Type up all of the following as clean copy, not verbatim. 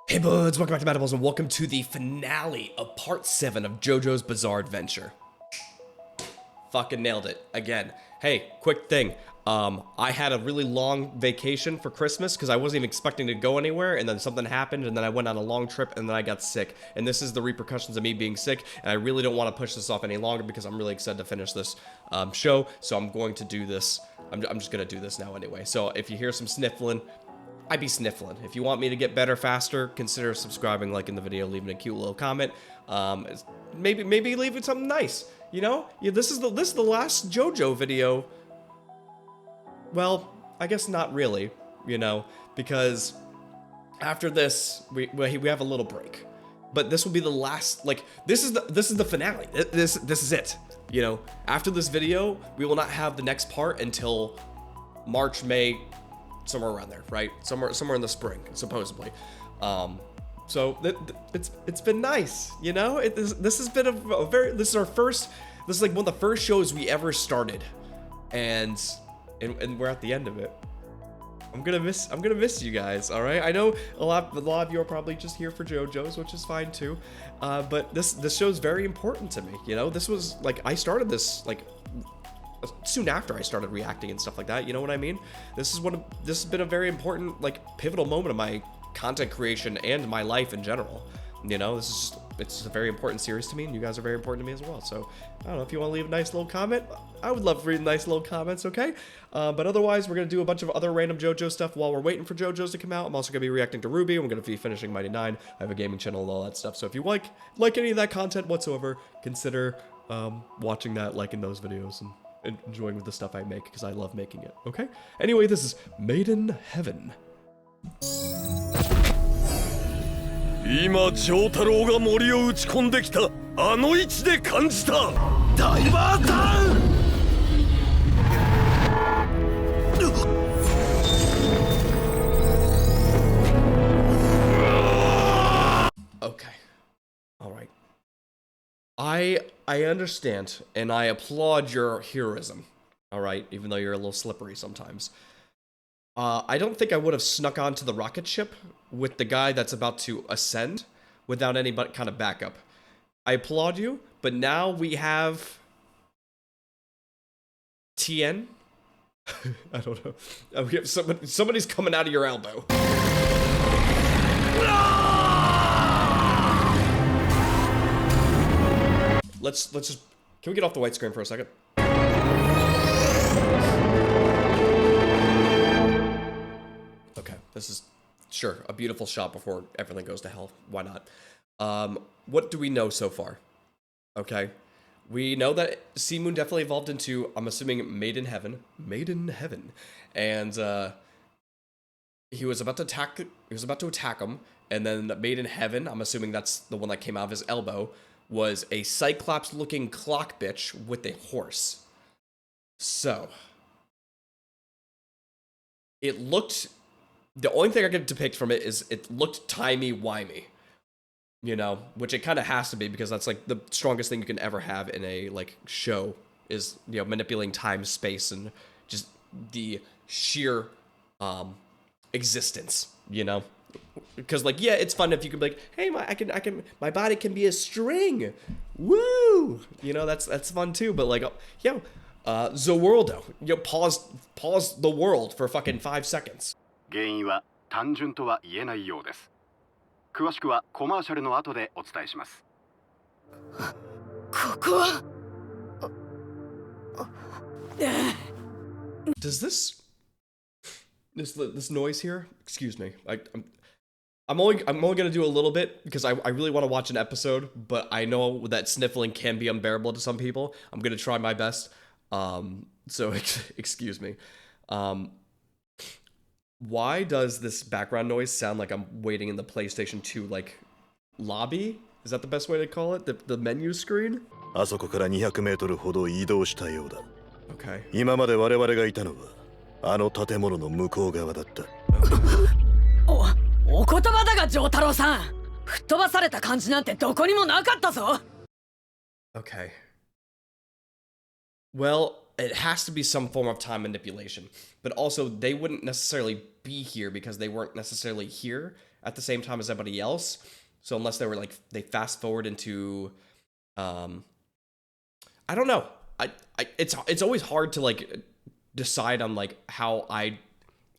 Hey buds, welcome back to Madables and welcome to the finale of part 7 of JoJo's Bizarre Adventure. Fucking nailed it, again. Hey, quick thing, I had a really long vacation for Christmas because I wasn't even expecting to go anywhere, and then something happened, and then I went on a long trip, and then I got sick. And this is the repercussions of me being sick, and I really don't want to push this off any longer because I'm really excited to finish this show, so I'm going to do this. I'm just going to do this now anyway. So if you hear some sniffling, I'd be sniffling. If you want me to get better faster, consider subscribing, liking the video, leaving a cute little comment. Maybe leaving something nice. You know, yeah, this is the last JoJo video. Well, I guess not really. You know, because after this we have a little break. But this will be the last. Like this is the finale. This is it. You know, after this video, we will not have the next part until March, May. Somewhere around there, right? Somewhere in the spring, supposedly. So it's been nice, you know. This has been this is our first. This is like one of the first shows we ever started, and we're at the end of it. I'm gonna miss you guys. All right. I know a lot of you are probably just here for JoJo's, which is fine too. But this show is very important to me. You know, this was like I started this like soon after I started reacting and stuff like that, you know what I mean? This has been a very important, like, pivotal moment of my content creation and my life in general. You know, it's a very important series to me, and you guys are very important to me as well. So, I don't know, if you want to leave a nice little comment, I would love reading nice little comments, okay? But otherwise, we're going to do a bunch of other random JoJo stuff while we're waiting for JoJo's to come out. I'm also going to be reacting to Ruby, and we're going to be finishing Mighty 9. I have a gaming channel and all that stuff. So if you like any of that content whatsoever, consider watching that, liking those videos, and enjoying the stuff I make because I love making it, okay? Anyway, this is Made in Heaven. 今ジョータローが森を打ち込んできたあの位置で感じたダイバーターン Okay. All right. I understand, and I applaud your heroism, all right, even though you're a little slippery sometimes. I don't think I would have snuck onto the rocket ship with the guy that's about to ascend without any kind of backup. I applaud you, but now we have TN? I don't know. We have somebody's coming out of your elbow. Let's just, can we get off the white screen for a second? Okay, this is, sure, a beautiful shot before everything goes to hell. Why not? What do we know so far? Okay, we know that Sea Moon definitely evolved into, I'm assuming, Made in Heaven. Made in Heaven. And, he was about to attack him, and then Made in Heaven, I'm assuming that's the one that came out of his elbow, was a Cyclops-looking clock bitch with a horse. So, it looked, the only thing I could depict from it is it looked timey-wimey, you know, which it kind of has to be because that's like the strongest thing you can ever have in a like show is, you know, manipulating time, space, and just the sheer existence, you know. Because, like, yeah, it's fun if you can be like, hey, my body can be a string, woo, you know, that's fun too. But like, yo, the world, yo, pause the world for fucking 5 seconds. 原因は単純とは言えないようです。詳しくはコマーシャルの後でお伝えします。ここは Does this noise here? Excuse me. I'm only gonna do a little bit because I really want to watch an episode, but I know that sniffling can be unbearable to some people. I'm gonna try my best. So excuse me. Why does this background noise sound like I'm waiting in the PlayStation 2 like lobby? Is that the best way to call it? The menu screen? あそこから200メートルほど移動したようだ。Okay. 今まで我々がいたのはあの建物の向こう側だった。お言葉だがジョータロさん、吹っ飛ばされた感じなんてどこにもなかったぞ。Okay. Well, it has to be some form of time manipulation, but also they wouldn't necessarily be here because they weren't necessarily here at the same time as everybody else. So unless they were like, they fast forward into, I don't know. It's always hard to like decide on like how I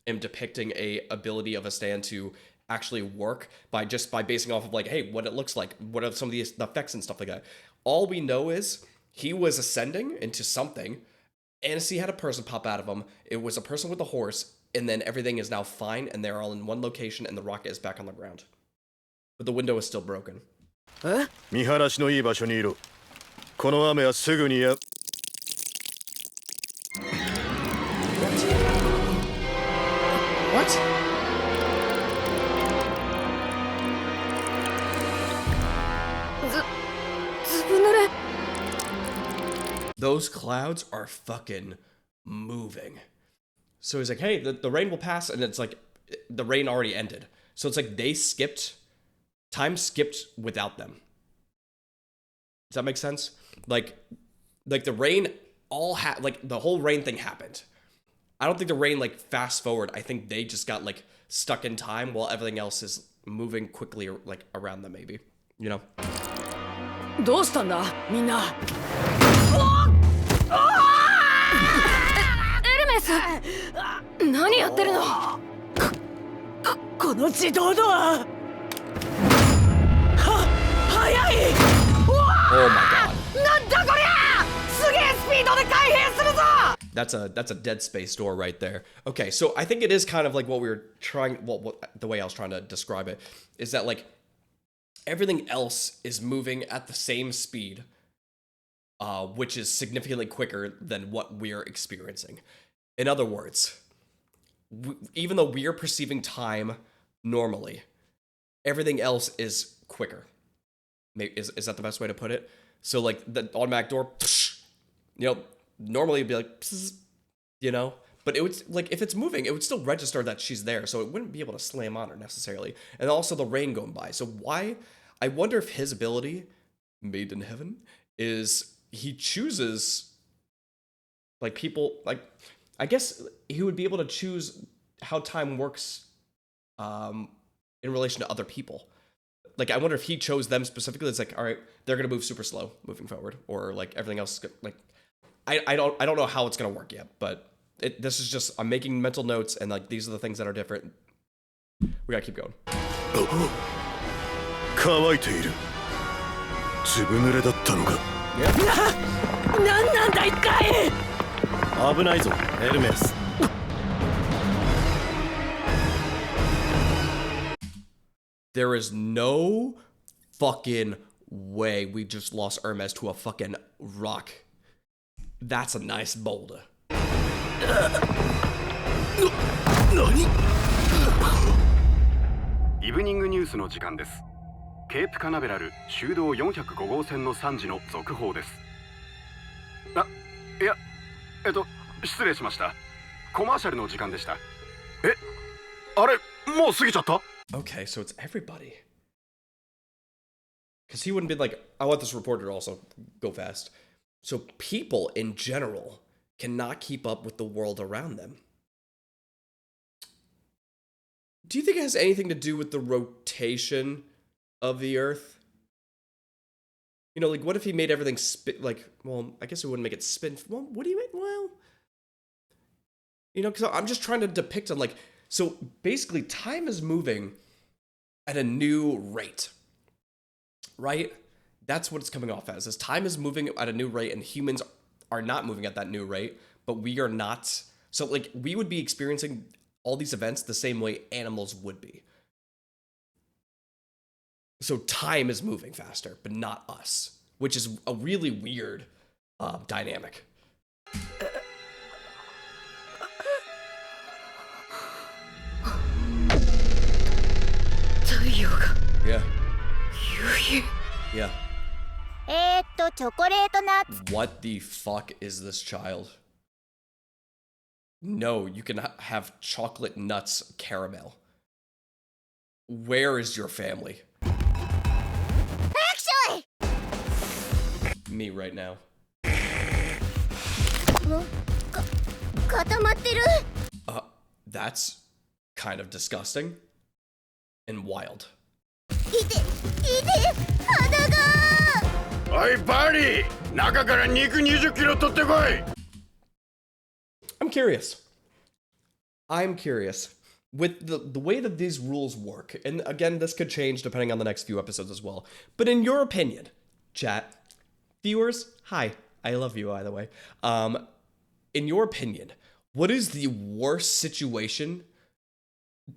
am depicting a ability of a stand to actually work by basing off of like, hey, what it looks like, what are some of the effects and stuff like that. All we know is he was ascending into something. Anasui had a person pop out of him. It was a person with a horse, and then everything is now fine, and they're all in one location, and the rocket is back on the ground. But the window is still broken. 見晴らしのいい場所にいろ。この雨はすぐにや。What? Those clouds are fucking moving. So he's like, hey, the rain will pass, and it's like, the rain already ended. So it's like time skipped without them. Does that make sense? Like the rain like the whole rain thing happened. I don't think the rain like fast forward. I think they just got like stuck in time while everything else is moving quickly like around them, maybe. You know? どうしたんだみんな。エルメス、何やってるの。この自動ドア。早い。Oh my god. なんだこりゃ。すげえスピードで開閉するぞ。That's a Dead Space door right there. Okay, so I think it is kind of like what we were trying. Well, the way I was trying to describe it is that like everything else is moving at the same speed, which is significantly quicker than what we're experiencing. In other words, even though we're perceiving time normally, everything else is quicker. Is that the best way to put it? So like the automatic door, you know, normally it'd be like, you know, but it would like if it's moving, it would still register that she's there, so it wouldn't be able to slam on her necessarily. And also the rain going by. So why? I wonder if his ability, made in heaven, is he chooses like people like. I guess he would be able to choose how time works in relation to other people. Like, I wonder if he chose them specifically. It's like, all right, they're gonna move super slow moving forward, or like everything else is good. Like, I don't know how it's gonna work yet, but this is just I'm making mental notes, and like these are the things that are different. We gotta keep going. 乾いている。ずぶ濡れだったのか。なんなんだ一体。危ないぞ、エルメス。There is no fucking way we just lost Hermes to a fucking rock. That's a nice boulder. 何？イブニングニュースの時間です。ケープカナベラル修道405号線の惨事の続報です。いや、失礼しました。コマーシャルの時間でした。あれ、もう過ぎちゃった？ Okay, so it's everybody. Because he wouldn't be like, I want this reporter to also go fast. So people in general cannot keep up with the world around them. Do you think it has anything to do with the rotation of the Earth? You know, like, what if he made everything spin, like, well, I guess it wouldn't make it spin. Well, what do you mean? Well, you know, because I'm just trying to depict on, like, so basically time is moving at a new rate, right? That's what it's coming off as. Time is moving at a new rate, and humans are not moving at that new rate, but we are not. So, like, we would be experiencing all these events the same way animals would be. So time is moving faster, but not us, which is a really weird dynamic. Yeah. Yeah. チョコレートナッツ。 What the fuck is this child? No, you can have chocolate nuts caramel. Where is your family? Actually! Me right now. 固まってる。 That's kind of disgusting. and wild. いて鼻が。おいバリー、中から肉20キロ取ってこい。 I'm curious with the way that these rules work, and again, this could change depending on the next few episodes as well. But in your opinion, chat, viewers, hi, I love you either way. In your opinion, what is the worst situation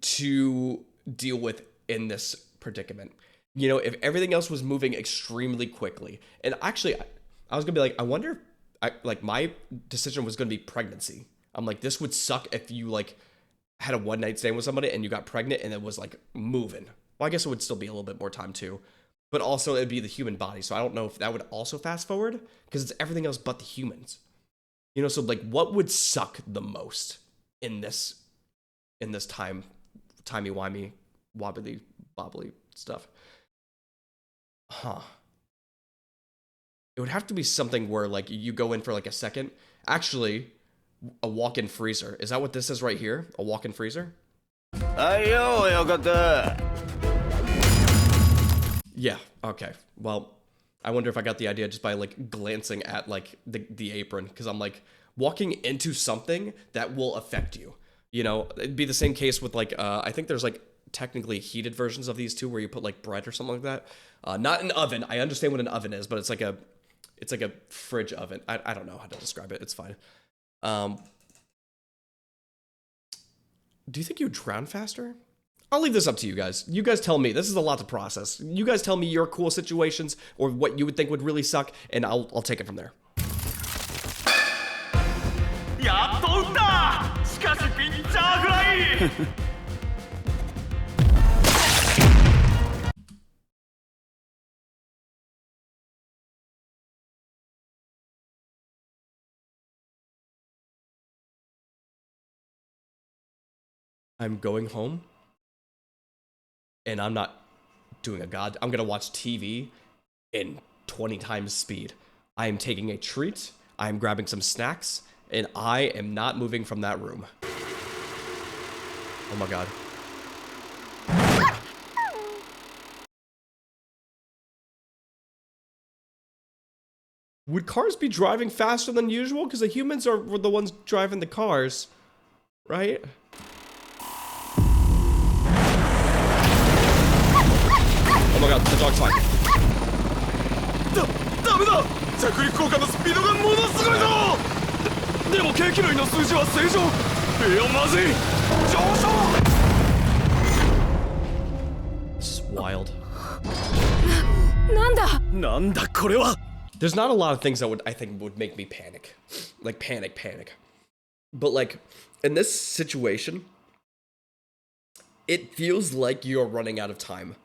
to deal with in this predicament? You know, if everything else was moving extremely quickly, and actually, I was gonna be like, I wonder if my decision was gonna be pregnancy. I'm like, this would suck if you like had a one night stand with somebody and you got pregnant and it was like moving. Well, I guess it would still be a little bit more time too, but also it'd be the human body. So I don't know if that would also fast forward because it's everything else but the humans. You know, so like what would suck the most in this timey-wimey, wobbly stuff? Huh. It would have to be something where like you go in for like a second. Actually, a walk-in freezer. Is that what this is right here? A walk-in freezer? Yeah, okay. Well, I wonder if I got the idea just by like glancing at like the apron, because I'm like walking into something that will affect you. You know, it'd be the same case with like I think there's like technically heated versions of these too, where you put like bread or something like that. Not an oven. I understand what an oven is, but it's like a fridge oven. I don't know how to describe it. It's fine. Do you think you would drown faster? I'll leave this up to you guys. You guys tell me. This is a lot to process. You guys tell me your cool situations or what you would think would really suck, and I'll take it from there. I'm going home, and I'm not doing I'm gonna watch TV in 20 times speed. I am taking a treat, I am grabbing some snacks, and I am not moving from that room. Oh my god. Would cars be driving faster than usual? Because the humans were the ones driving the cars, right? Oh my god, the dog's fine. This is wild. There's not a lot of things that I think would make me panic. Like panic. But like in this situation, it feels like you're running out of time.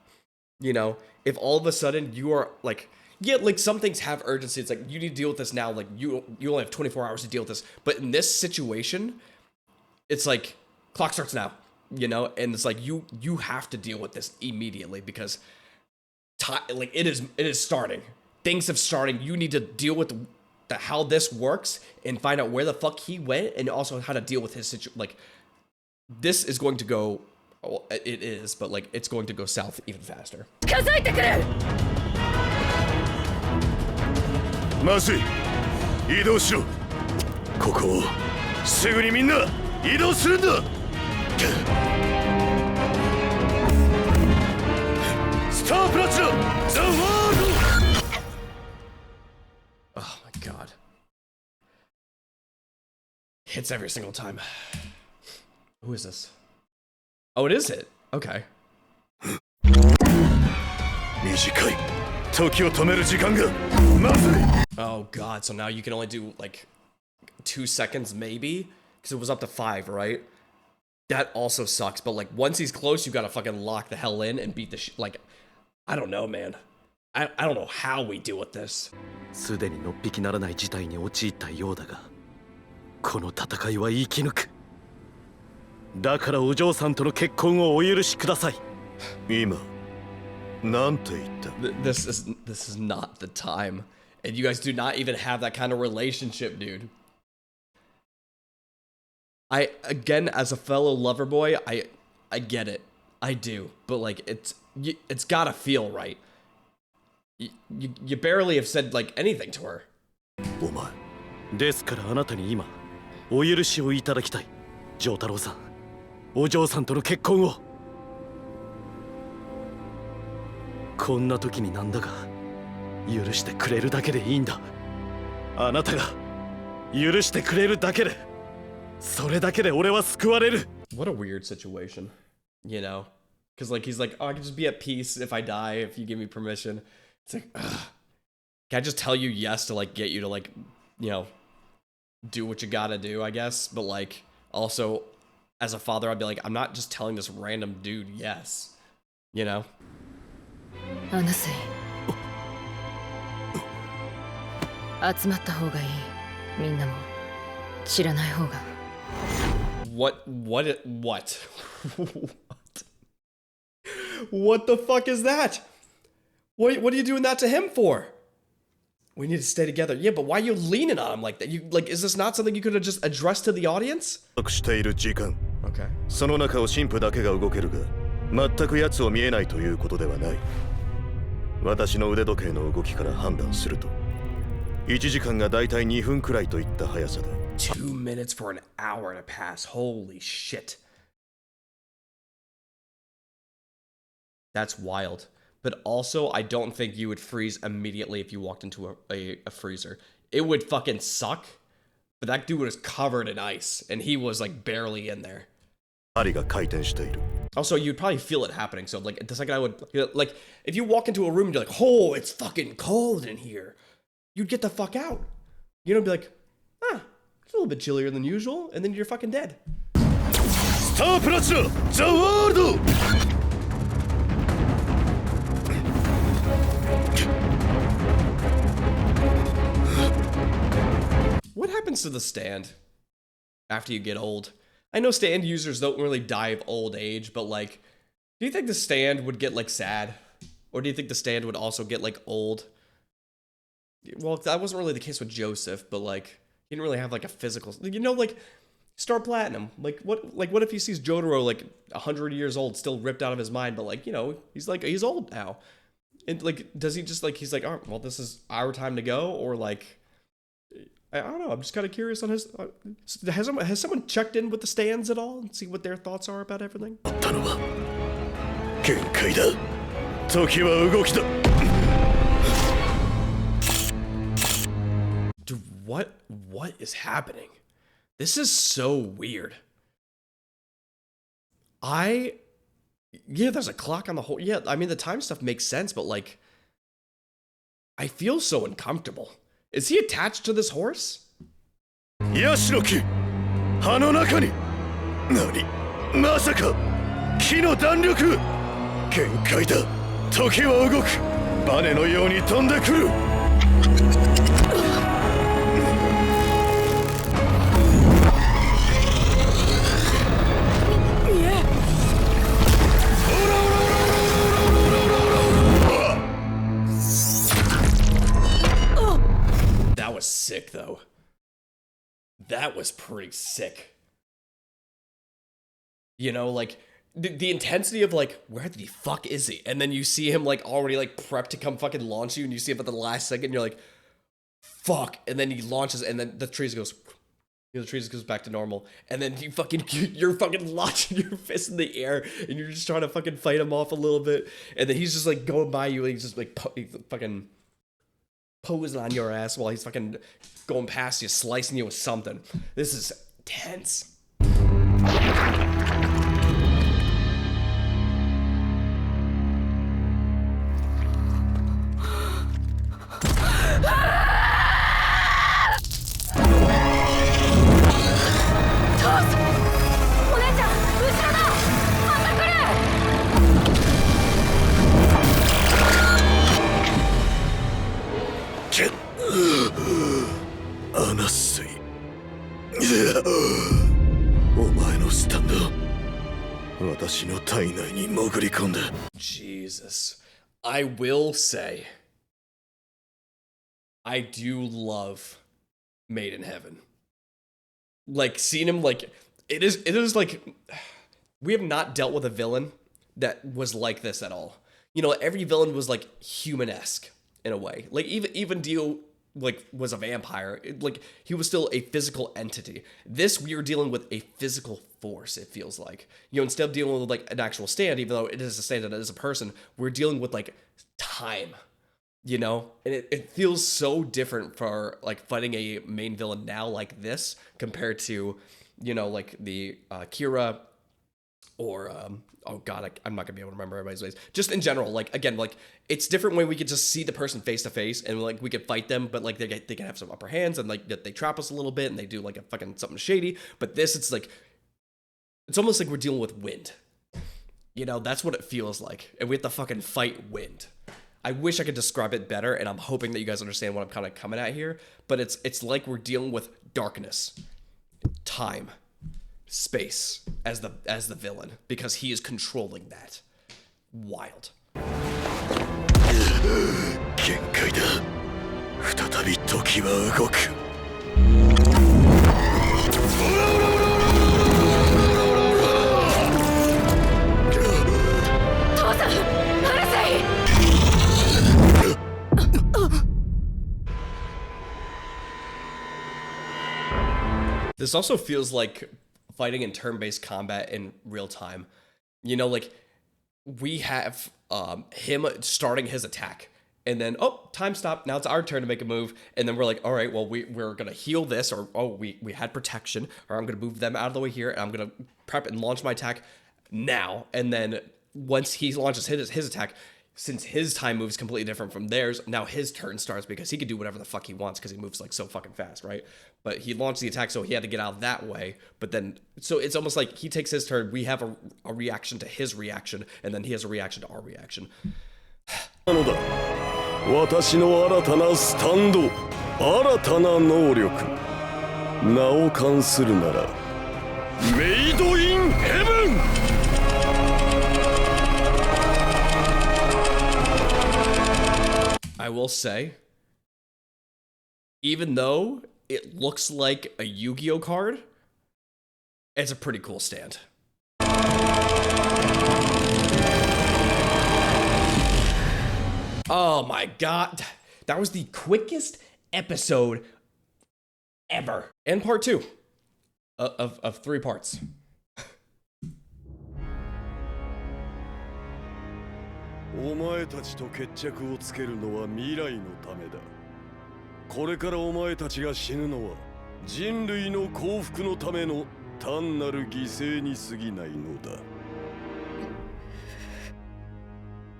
You know, if all of a sudden you are like, yeah, like some things have urgency. It's like you need to deal with this now. Like you only have 24 hours to deal with this. But in this situation, it's like clock starts now, you know, and it's like you have to deal with this immediately because like it is starting. Things have started. You need to deal with how this works and find out where the fuck he went and also how to deal with his situation. Like this is going to go. Well, it is, but like it's going to go south even faster. Anasui, 移動しろ。ここをすぐにみんな移動するんだ。スタープラチナ、ザ・ワールド。Oh my god. Hits every single time. Who is this? Oh, it is it. Okay. 短い。時を止める時間がまずい。Oh god, so now you can only do like 2 seconds maybe? Because it was up to 5, right? That also sucks, but like once he's close, you gotta fucking lock the hell in and beat the like, I don't know, man. I don't know how we deal with this. すでにのっぴきならない事態に陥ったようだが、この戦いは生き抜く。だからお嬢さんとの結婚をお許しください。今、なんて言った？ This is not the time. And you guys do not even have that kind of relationship, dude. Again, as a fellow lover boy, I get it. I do, but like it's gotta feel right. You barely have said like anything to her. お前ですからあなたに今お許しをいただきたい丈太郎さんお嬢さんとの結婚をこんな時になんだが許してくれるだけでいいんだあなたが許してくれるだけでそれだけで俺は救われる What a weird situation, you know? Because like he's like, oh, I can just be at peace if I die if you give me permission. It's like, ugh. Can I just tell you yes to like get you to like, you know, do what you gotta do, I guess? But like, also, as a father, I'd be like, I'm not just telling this random dude yes, you know? Anasui. 集まった方がいい。みんなも知らない方が。What? What the fuck is that? What are you doing that to him for? We need to stay together. Yeah, but why are you leaning on him like that? Is this not something you could have just addressed to the audience? している時間 Okay. その中を神父だけが動けるが全く奴を見えないということではない私の腕時計の動きから判断すると1時間がだいたい2分くらいといった速さだ 2 minutes for an hour to pass. Holy shit. That's wild. But also, I don't think you would freeze immediately if you walked into a freezer. It would fucking suck. But that dude was covered in ice, and he was like barely in there. 針が回転している Also, you'd probably feel it happening. So, like, the second I would, like, if you walk into a room and you're like, oh, it's fucking cold in here, you'd get the fuck out. You know, be like, ah, it's a little bit chillier than usual, and then you're fucking dead. スタープラチナザワールド What happens to the stand after you get old? I know stand users don't really die of old age, but like, do you think the stand would get like sad? Or do you think the stand would also get like old? Well, that wasn't really the case with Joseph, but like, he didn't really have like a physical, you know, like Star Platinum. Like what if he sees Jotaro like 100 years old, still ripped out of his mind, but like, you know, he's old now. And like, does he just like, he's like, oh, well, this is our time to go? Or like, I don't know. I'm just kind of curious on his. Has someone checked in with the stands at all and see what their thoughts are about everything? たのは限界だ時は動きだ Dude, what is happening? This is so weird. Yeah, there's a clock on the whole. Yeah, I mean the time stuff makes sense, but like, I feel so uncomfortable. Is he attached to this horse? ヤシの木葉の中に何まさか木の弾力限界だ時は動くバネのように飛んでくる That was sick, though. That was pretty sick. You know, like, the intensity of, like, where the fuck is he? And then you see him, like, already, like, prepped to come fucking launch you, and you see him at the last second, and you're like, fuck. And then he launches, and then the trees goes, you know, the trees goes back to normal. And then you're fucking launching your fist in the air, and you're just trying to fucking fight him off a little bit. And then he's just, like, going by you, and he's just, like, fucking posing on your ass while he's fucking going past you, slicing you with something. This is tense. Anasui お前のスタンド私の体内に潜り込んだ Jesus. I will say, I do love Made in Heaven. Like, seeing him, like, it is like, we have not dealt with a villain that was like this at all. You know, every villain was like human-esque in a way. Like even Dio like was a vampire. Like he was still a physical entity. This we are dealing with a physical force, it feels like. You know, instead of dealing with like an actual stand, even though it is a stand and it is a person, we're dealing with like time. You know? And it feels so different for like fighting a main villain now like this compared to, you know, like the Kira or oh god, I'm not gonna be able to remember everybody's ways. Just in general, like again, like it's different when we could just see the person face to face and like we could fight them, but like they can have some upper hands and like they trap us a little bit and they do like a fucking something shady. But this, it's like it's almost like we're dealing with wind. You know, that's what it feels like, and we have to fucking fight wind. I wish I could describe it better, and I'm hoping that you guys understand what I'm kind of coming at here. But it's like we're dealing with darkness, time, space as the villain, because he is controlling that. Wild. 限界だ。再び時は動く。父さん、アラサイ。This also feels like fighting in turn-based combat in real time. You know, like we have him starting his attack and then, oh, time stop. Now it's our turn to make a move. And then we're like, all right, well, we're going to heal this, or, oh, we had protection, or I'm going to move them out of the way here. And I'm going to prep and launch my attack now. And then once he launches his attack, since his time moves completely different from theirs, now his turn starts because he can do whatever the fuck he wants because he moves like so fucking fast, right? But he launched the attack, so he had to get out that way. But then, so it's almost like he takes his turn, we have a reaction to his reaction, and then he has a reaction to our reaction. なのだ。私の新たなスタンド、新たな能力。名を冠するなら、メイドインヘブン。I will say, even though it looks like a Yu-Gi-Oh card, it's a pretty cool stand. Oh my god, that was the quickest episode ever. And part 2 of 3 parts. お前たちと決着をつけるのは未来のためだ。これからお前たちが死ぬのは人類の幸福のための単なる犠牲に過ぎないのだ。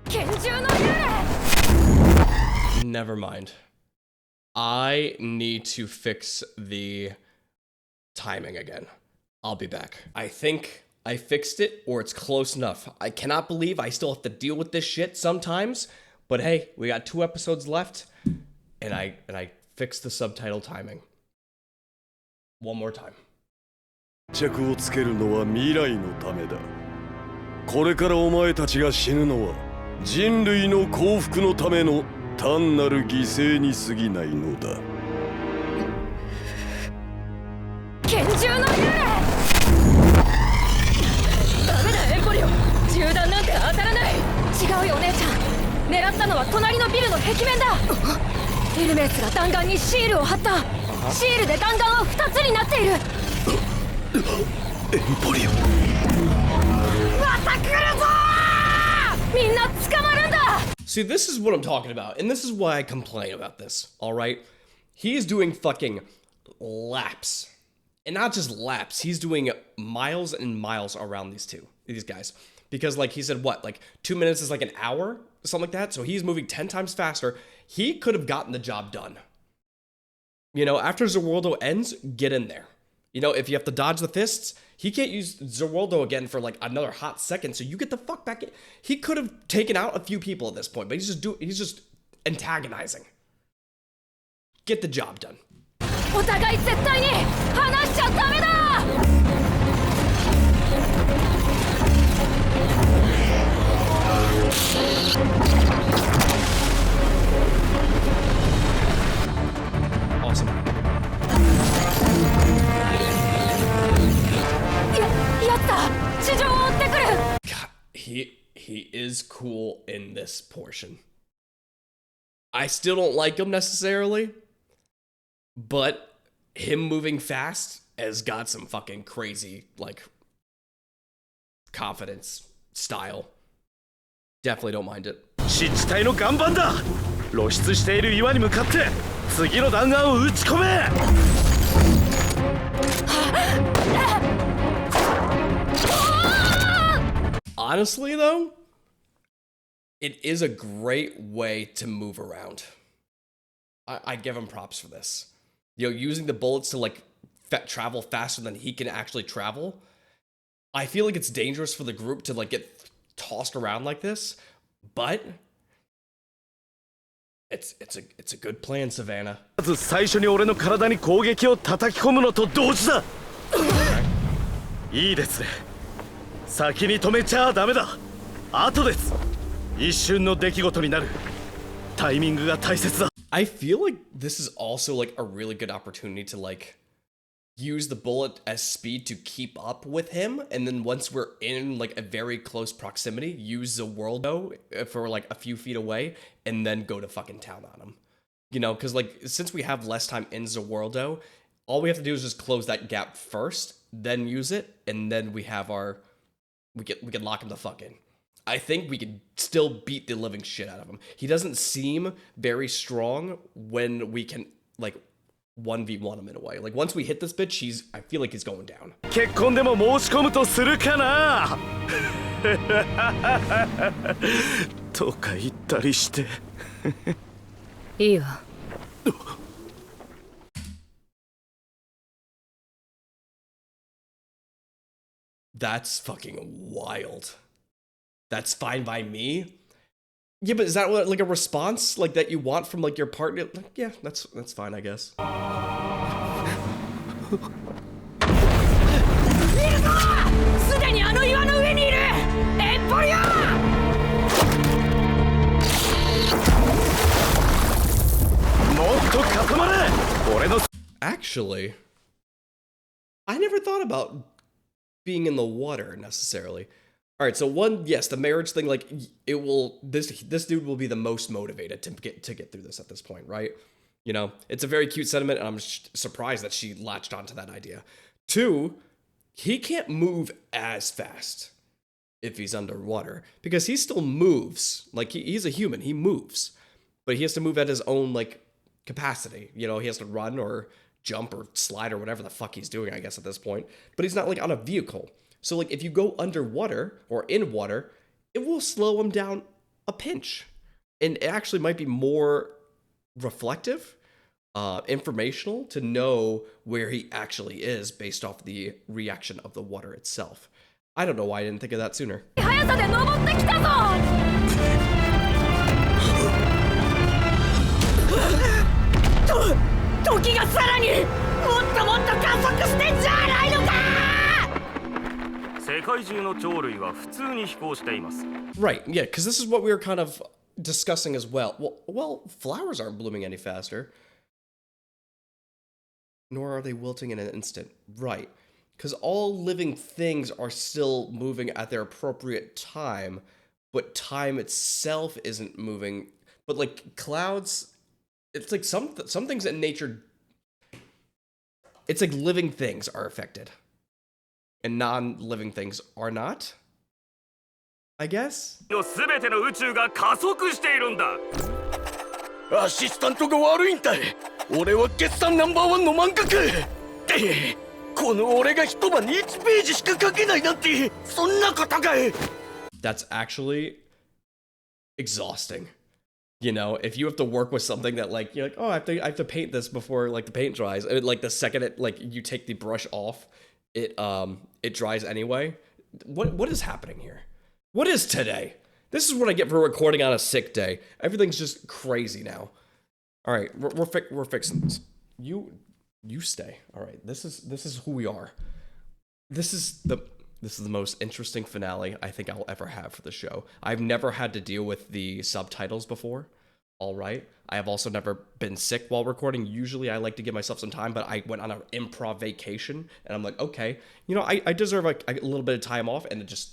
拳銃の幽霊 Never mind. I need to fix the timing again. I'll be back. I think I fixed it, or it's close enough. I cannot believe I still have to deal with this shit sometimes, but hey, we got 2 episodes left, and I fixed the subtitle timing. One more time. 決着をつけるのは未来のためだ。これからお前たちが死ぬのは人類の幸福のための単なる犠牲に過ぎないのだ。拳銃の幽霊ダメだエンポリオ、銃弾なんて当たらない。違うよお姉ちゃん、狙ったのは隣のビルの壁面だ。エルメスが弾丸にシールを貼った。シールで弾丸は2つになっている。エンポリオ、また来るぞー、みんな捕まるんだ。 See, this is what I'm talking about, and this is why I complain about this, alright? He is doing fucking laps. And not just laps, he's doing miles and miles around these guys. Because like he said, what, like 2 minutes is like an hour? Something like that? So he's moving 10 times faster. He could have gotten the job done. You know, after Zerwaldo ends, get in there. You know, if you have to dodge the fists, he can't use Zerwaldo again for like another hot second, so you get the fuck back in. He could have taken out a few people at this point, but he's just antagonizing. Get the job done. お互い絶対に離しちゃダメだ。Awesome. やった、地上を追ってくる。God, this portion. I still don't like him necessarily, but him moving fast has got some fucking crazy, like, confidence, style. Definitely don't mind it. 湿地帯の岩盤だ。露出している岩に向かって次の弾丸を撃ち込め。Honestly, though, it is a great way to move around. I give him props for this. You know, using the bullets to, like, travel faster than he can actually travel. I feel like it's dangerous for the group to, like, get tossed around like this, but it's a good plan, Savannah. まず最初に俺の体に攻撃を叩き込むのと同時だ。いいですね。先に止めちゃダメだ。後です。一瞬の出来事になる。タイミングが大切だ。I feel like this is also like a really good opportunity to like use the bullet as speed to keep up with him, and then once we're in like a very close proximity, use the whirlwind for like a few feet away, and then go to fucking town on him. You know, because like since we have less time in Zawaldo, all we have to do is just close that gap first, then use it, and then we have our we can lock him the fuck in. I think we can still beat the living shit out of him. He doesn't seem very strong when we can like 1v1 him in a way. Like once we hit this bitch, I feel like he's going down. 結婚でも申し込むとするかな。とか言ったりして。いいわ。That's fucking wild. That's fine by me. Yeah, but is that what, like a response like that you want from like your partner? Like, yeah, that's fine, I guess. すでにあの岩の上にいる。エンポリオ。もっと固まれ。俺の。Actually, I never thought about being in the water necessarily. All right, so one, yes, the marriage thing, like it will. This dude will be the most motivated to get through this at this point, right? You know, it's a very cute sentiment, and I'm surprised that she latched onto that idea. Two, he can't move as fast if he's underwater because he still moves. Like he's a human, he moves, but he has to move at his own like capacity. You know, he has to run or jump or slide or whatever the fuck he's doing, I guess, at this point. But he's not like on a vehicle. So like if you go underwater or in water, it will slow him down a pinch. And it actually might be more reflective, informational to know where he actually is based off the reaction of the water itself. I don't know why I didn't think of that sooner. 速さで登ってきたぞ。時がさらにもっともっと加速してんじゃないのか。世界中の鳥類は普通に飛行しています。 Right, yeah, because this is what we were kind of discussing as well. Well, flowers aren't blooming any faster. Nor are they wilting in an instant. Right, because all living things are still moving at their appropriate time, but time itself isn't moving. But like clouds, it's like some things in nature, it's like living things are affected. And non-living things are not, I guess? すべての宇宙が加速しているんだ。アシスタントが悪いんだい。俺は決算ナンバー1の漫画家。この俺が一晩に1ページしか書けないなんて、そんなことかい。That's actually exhausting. You know, if you have to work with something that like you're like, oh, I have to paint this before like the paint dries. And like the second it like you take the brush off, it dries anyway. What is happening here? What is today? This is what I get for recording on a sick day. Everything's just crazy now. All right, we're fixing this. You stay. All right, this is who we are. This is the most interesting finale I think I'll ever have for the show. I've never had to deal with the subtitles before. All right. I have also never been sick while recording. Usually I like to give myself some time, but I went on an improv vacation and I'm like, okay, you know, I deserve a little bit of time off, and it just,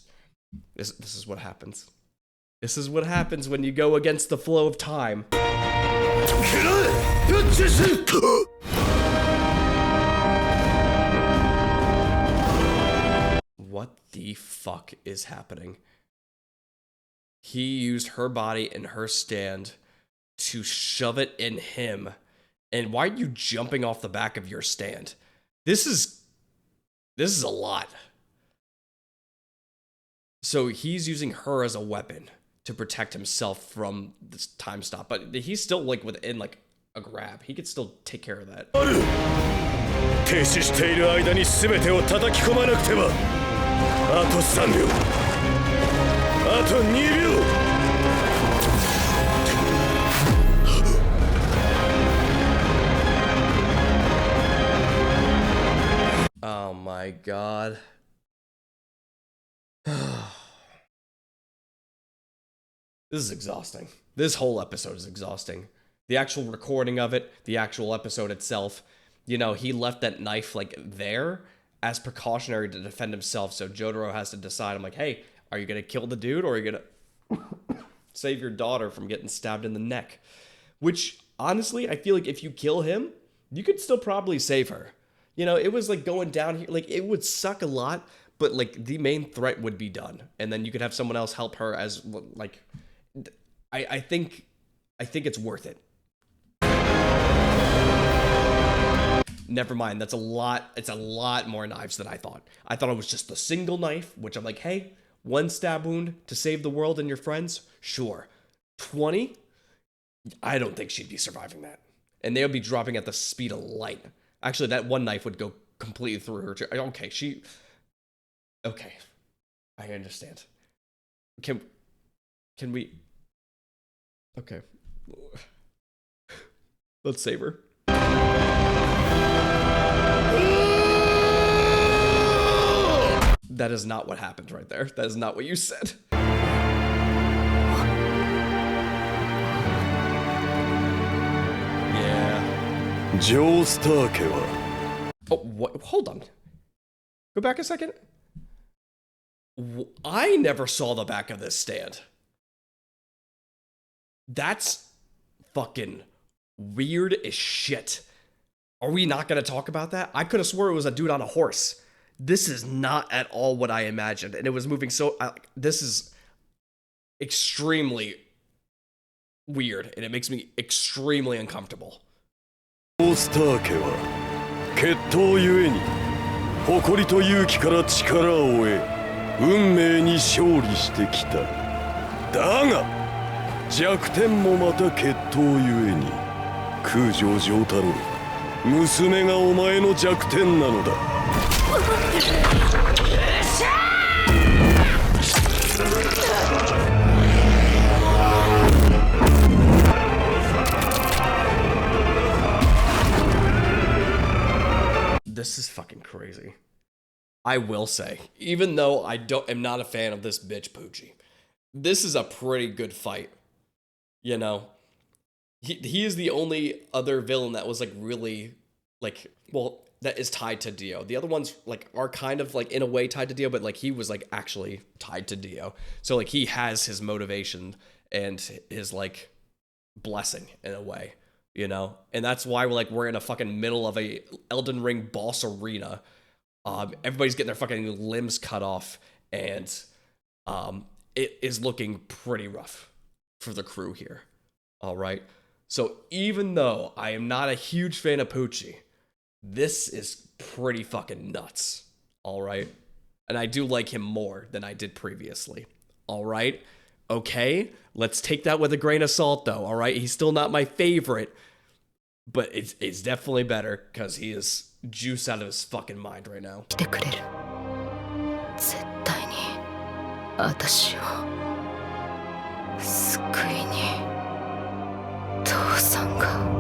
this is what happens. This is what happens when you go against the flow of time. What the fuck is happening? He used her body and her stand to shove it in him. And why are you jumping off the back of your stand? This is a lot. So he's using her as a weapon to protect himself from this time stop, but he's still like within like a grab. He could still take care of that. 停止している間に全てを叩き込まなくては。あと3秒。あと2秒。Oh my god. This is exhausting. This whole episode is exhausting. The actual recording of it, the actual episode itself. You know, he left that knife like there as precautionary to defend himself. So Jotaro has to decide, I'm like, hey, are you going to kill the dude or are you going to save your daughter from getting stabbed in the neck? Which, honestly, I feel like if you kill him, you could still probably save her. You know, it was like going down here, like it would suck a lot, but like the main threat would be done. And then you could have someone else help her as like, I think it's worth it. Never mind, that's a lot. It's a lot more knives than I thought. I thought it was just a single knife, which I'm like, hey, one stab wound to save the world and your friends? Sure. 20? I don't think she'd be surviving that. And they would be dropping at the speed of light. Actually, that one knife would go completely through her. Okay, okay. I understand. Can we... Okay. Let's save her. That is not what happened right there. That is not what you said. Yeah. JOJO'S 家は Oh, what? Hold on. Go back a second. I never saw the back of this stand. That's fucking weird as shit. Are we not going to talk about that? I could have swore it was a dude on a horse. This is not at all what I imagined. And it was moving so... this is extremely weird. And it makes me extremely uncomfortable. ジョースター家は血統ゆえに誇りと勇気から力を得運命に勝利してきた。だが弱点もまた血統ゆえに空城城太郎娘がお前の弱点なのだ。This is fucking crazy. I will say, even though am not a fan of this bitch Poochie, this is a pretty good fight. You know, he is the only other villain that was like really like, well, that is tied to Dio. The other ones like are kind of like in a way tied to Dio, but like he was like actually tied to Dio. So like he has his motivation and his like blessing in a way, you know? And that's why we're in a fucking middle of a Elden Ring boss arena. Everybody's getting their fucking limbs cut off and it is looking pretty rough for the crew here. All right. So even though I am not a huge fan of Poochie, this is pretty fucking nuts. All right. And I do like him more than I did previously. All right. Okay. Let's take that with a grain of salt though. All right. He's still not my favorite, but it's definitely better because he is juice out of his fucking mind right now. 来てくれる。絶対に私を救いに父さんが。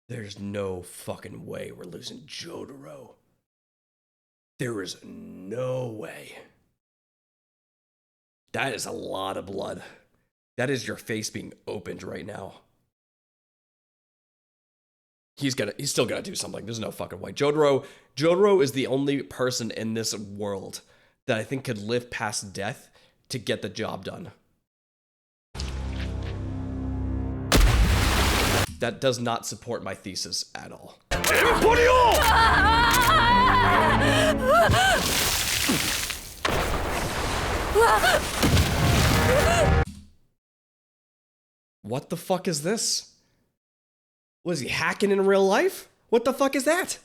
There's no fucking way we're losing Jotaro. There is no way. That is a lot of blood. That is your face being opened right now. he's still gonna do something. There's no fucking way. Jotaro is the only person in this world that I think could live past death to get the job done. That does not support my thesis at all. Emporio! What the fuck is this? Was he hacking in real life? What the fuck is that?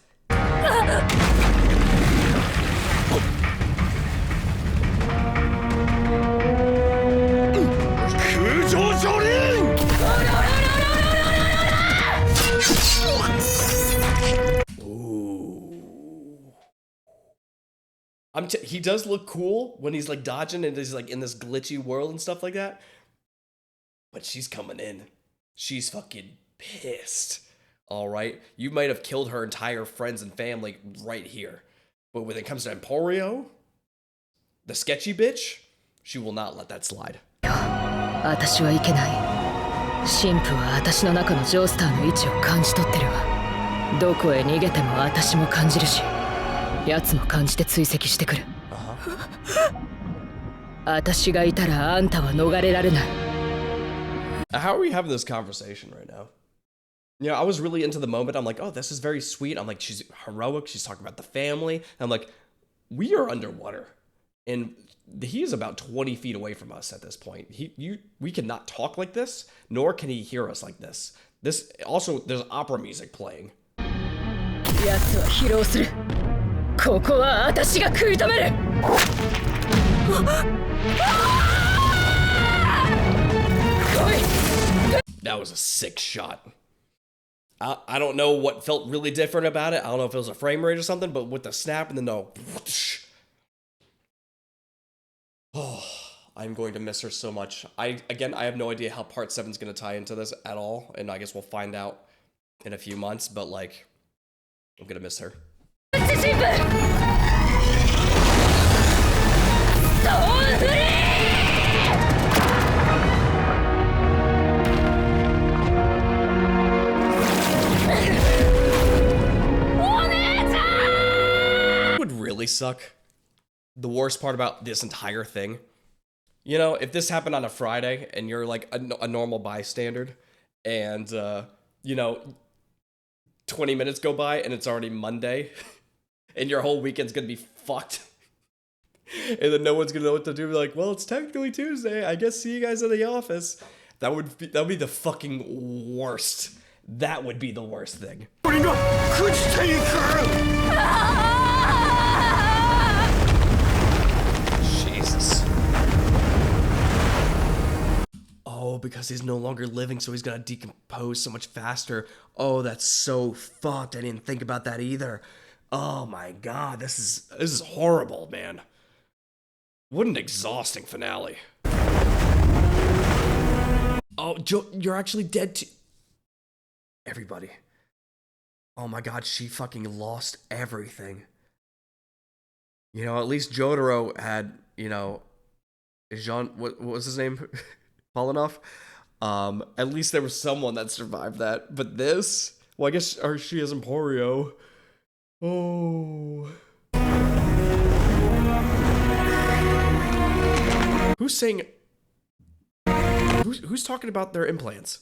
He does look cool when he's like dodging and he's like in this glitchy world and stuff like that. But she's coming in. She's fucking pissed. All right. You might have killed her entire friends and family right here. But when it comes to Emporio, the sketchy bitch, she will not let that slide. 私はいけない。神父は私の中のジョースターの位置を感じ取ってるわ。どこへ逃げても私も感じるし、奴も感じて追跡してくる。私がいたらあんたは逃れられない。How are we having this conversation right now? You know, I was really into the moment. I'm like, oh, this is very sweet. I'm like, she's heroic. She's talking about the family. I'm like, we are underwater. And he is about 20 feet away from us at this point. We cannot talk like this, nor can he hear us like this. This also, there's opera music playing. 奴は疲労する。ここは私が食い止める。That was a sick shot. I don't know what felt really different about it. I don't know if it was a frame rate or something, but with the snap and then the whoosh. Oh, I'm going to miss her so much. I have no idea how part 7 is going to tie into this at all, and I guess we'll find out in a few months, but like, I'm going to miss her. Would really suck. The worst part about this entire thing, you know, if this happened on a Friday and you're like a normal bystander and, you know, 20 minutes go by and it's already Monday and your whole weekend's gonna be fucked. And then no one's gonna know what to do. Be like, well, it's technically Tuesday. I guess see you guys in the office. That would be the fucking worst. That would be the worst thing. Jesus. Oh, because he's no longer living, so he's gonna decompose so much faster. Oh, that's so fucked. I didn't think about that either. Oh my god, this is horrible, man. What an exhausting finale. Oh, you're actually dead too. Everybody. Oh my god, she fucking lost everything. You know, at least Jotaro had, you know, what was his name? Polinoff? At least there was someone that survived that. But this? Well, I guess she is Emporio. Oh. Who's saying... Who's talking about their implants?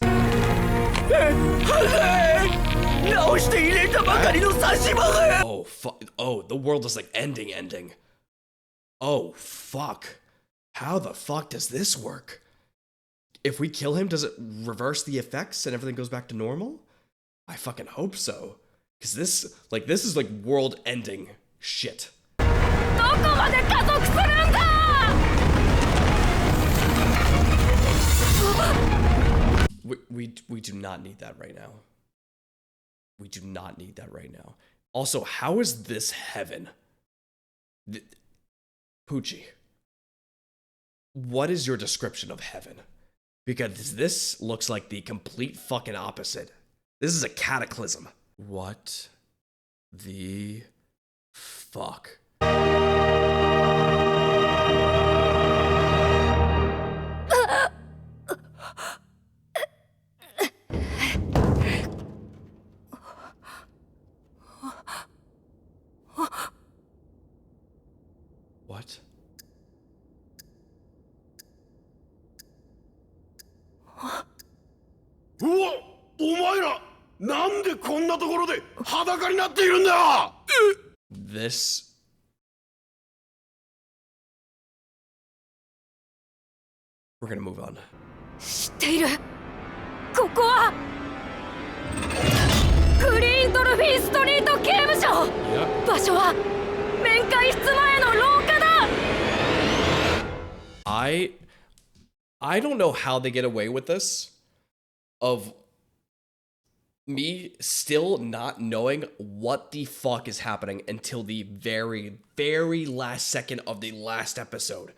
Oh, fuck. Oh, the world is like ending. Oh, fuck. How the fuck does this work? If we kill him, does it reverse the effects and everything goes back to normal? I fucking hope so. Because this is like world-ending shit. We do not need that right now. We do not need that right now. Also, how is this heaven? Poochie, what is your description of heaven? Because this looks like the complete fucking opposite. This is a cataclysm. What the fuck? なんでこんなところで裸になっているんだ。 This we're gonna move on. 知っている。ここはグリーンドルフィンストリート刑務所。場所は面会室前の廊下だ。I don't know how they get away with this of me still not knowing what the fuck is happening until the very, very last second of the last episode.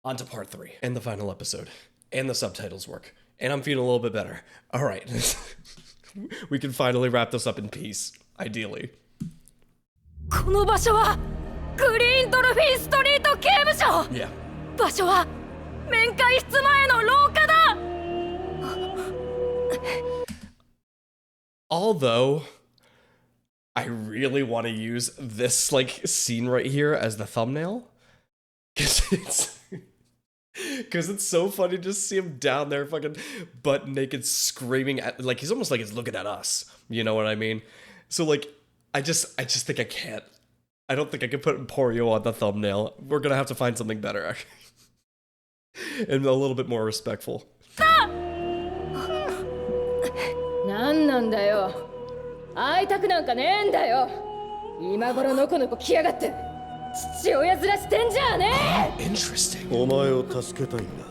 On to part 3 and the final episode. And the subtitles work. And I'm feeling a little bit better. All right. We can finally wrap this up in peace, ideally. この場所はグリーンドルフィンストリート刑務所。 Yeah. 場所は面会室前の廊下だ。 Although I really want to use this like scene right here as the thumbnail, because it's so funny to just see him down there fucking butt naked screaming at, like, he's almost like he's looking at us, you know what I mean? So like I just think I can't. I don't think I can put Emporio on the thumbnail. We're gonna have to find something better actually. And a little bit more respectful. なんなんだよ。会いたくなんかねえんだよ。今頃のこの子来やがって。父親面してんじゃねえ。 Interesting. お前を助けたいんだ。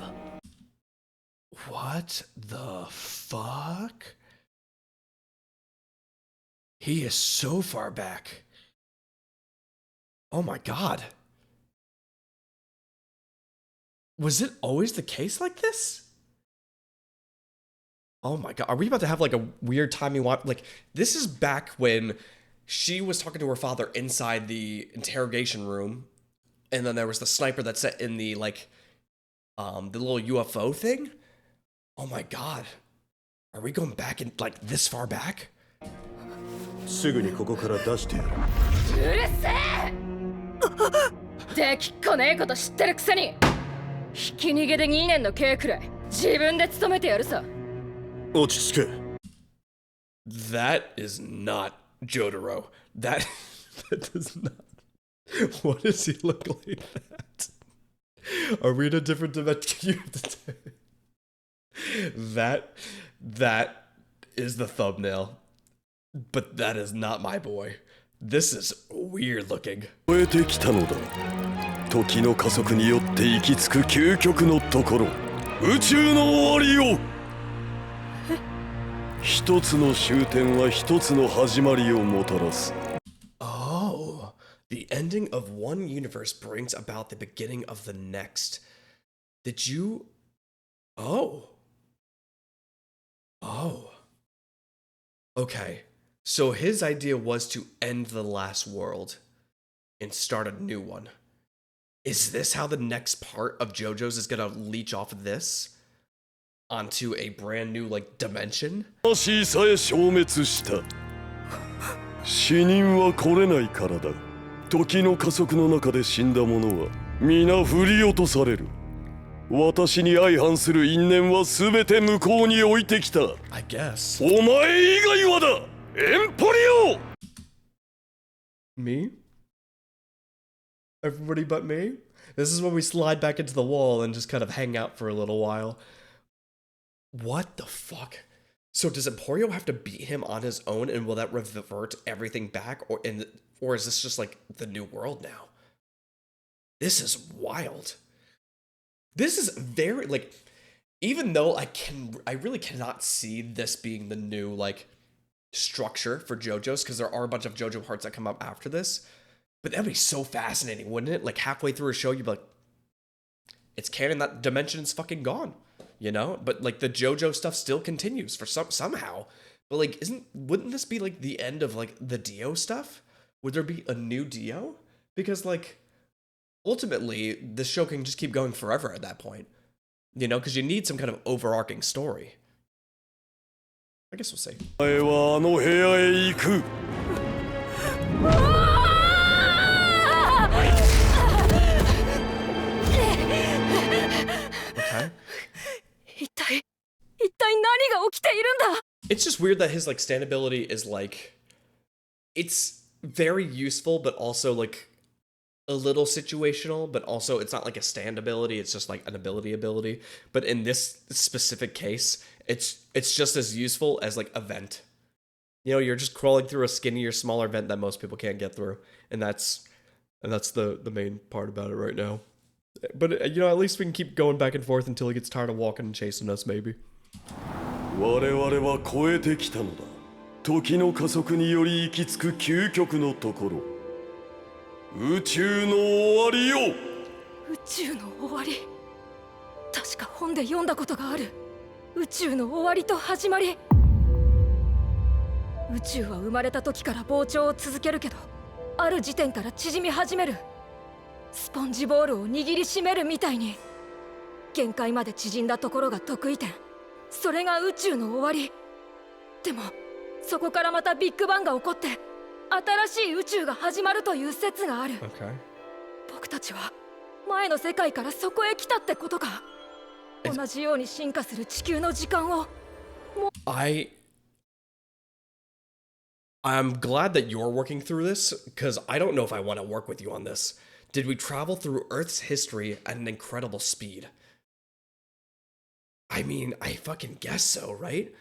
What the fuck? He is so far back. Oh my god. Was it always the case like this? Oh my god, are we about to have like a weird timey want? Like, this is back when she was talking to her father inside the interrogation room, and then there was the sniper that set in the like the little UFO thing. Oh my god, are we going back in like this far back? すぐにここから出してやる。うるせえ。できっこねえこと知ってるくせに。ひき逃げで2年の刑くらい自分で務めてやるさ。落ち着け。 That is not Jotaro. That does not. What does he look like that? Are we in a different dimension? That is the thumbnail. But that is not my boy. This is weird looking. 超えてきたのだ。時の加速によって行き着く究極のところ、宇宙の終わりを。一つの終点は一つの始まりをもたらす。 Oh, the ending of one universe brings about the beginning of the next. Did you? Oh. Okay. So his idea was to end the last world and start a new one. Is this how the next part of JoJo's is gonna leech off of this onto a brand new like dimension? 魂さえ消滅した。死人は来れないからだ。時の加速の中で死んだ者は皆振り落とされる。私に相反する因縁はすべて向こうに置いてきた。I guess. お前以外はだ。エンポリオ。 Me? Everybody but me? This is when we slide back into the wall and just kind of hang out for a little while. What the fuck? So does Emporio have to beat him on his own, and will that revert everything back, or is this just like the new world now? This is wild. This is very like, even though I really cannot see this being the new like structure for JoJo's, because there are a bunch of JoJo parts that come up after this. But that'd be so fascinating, wouldn't it? Like halfway through a show, you'd be like, it's canon, that dimension is fucking gone, you know? But like the JoJo stuff still continues for somehow. But like, wouldn't this be like the end of like the Dio stuff? Would there be a new Dio? Because like, ultimately, this show can just keep going forever at that point, you know? Because you need some kind of overarching story. I guess we'll see. お前はあの部屋へ行く。 Okay. 一体何が起きているんだ。It's just weird that his like stand ability is like, it's very useful, but also like a little situational, but also it's not like a stand ability, it's just like an ability. But in this specific case, it's just as useful as like a vent. You know, you're just crawling through a skinnier, smaller vent that most people can't get through. And that's the main part about it right now. But you know, at least we can keep going back and forth until he gets tired of walking and chasing us, maybe. 我々は超えてきたのだ。時の加速により行き着く究極のところ。宇宙の終わりよ。宇宙の終わり。確か本で読んだことがある。宇宙の終わりと始まり。宇宙は生まれた時から膨張を続けるけど、ある時点から縮み始める。スポンジボールを握りしめるみたいに。限界まで縮んだところが得意点。それが宇宙の終わり。でもそこからまたビッグバンが起こって新しい宇宙が始まるという説がある。Okay. 僕たちは前の世界からそこへ来たってことか。同じように進化する地球の時間を。I'm glad that you're working through this, because I don't know if I want to work with you on this. Did we travel through Earth's history at an incredible speed? I mean, I fucking guess so, right?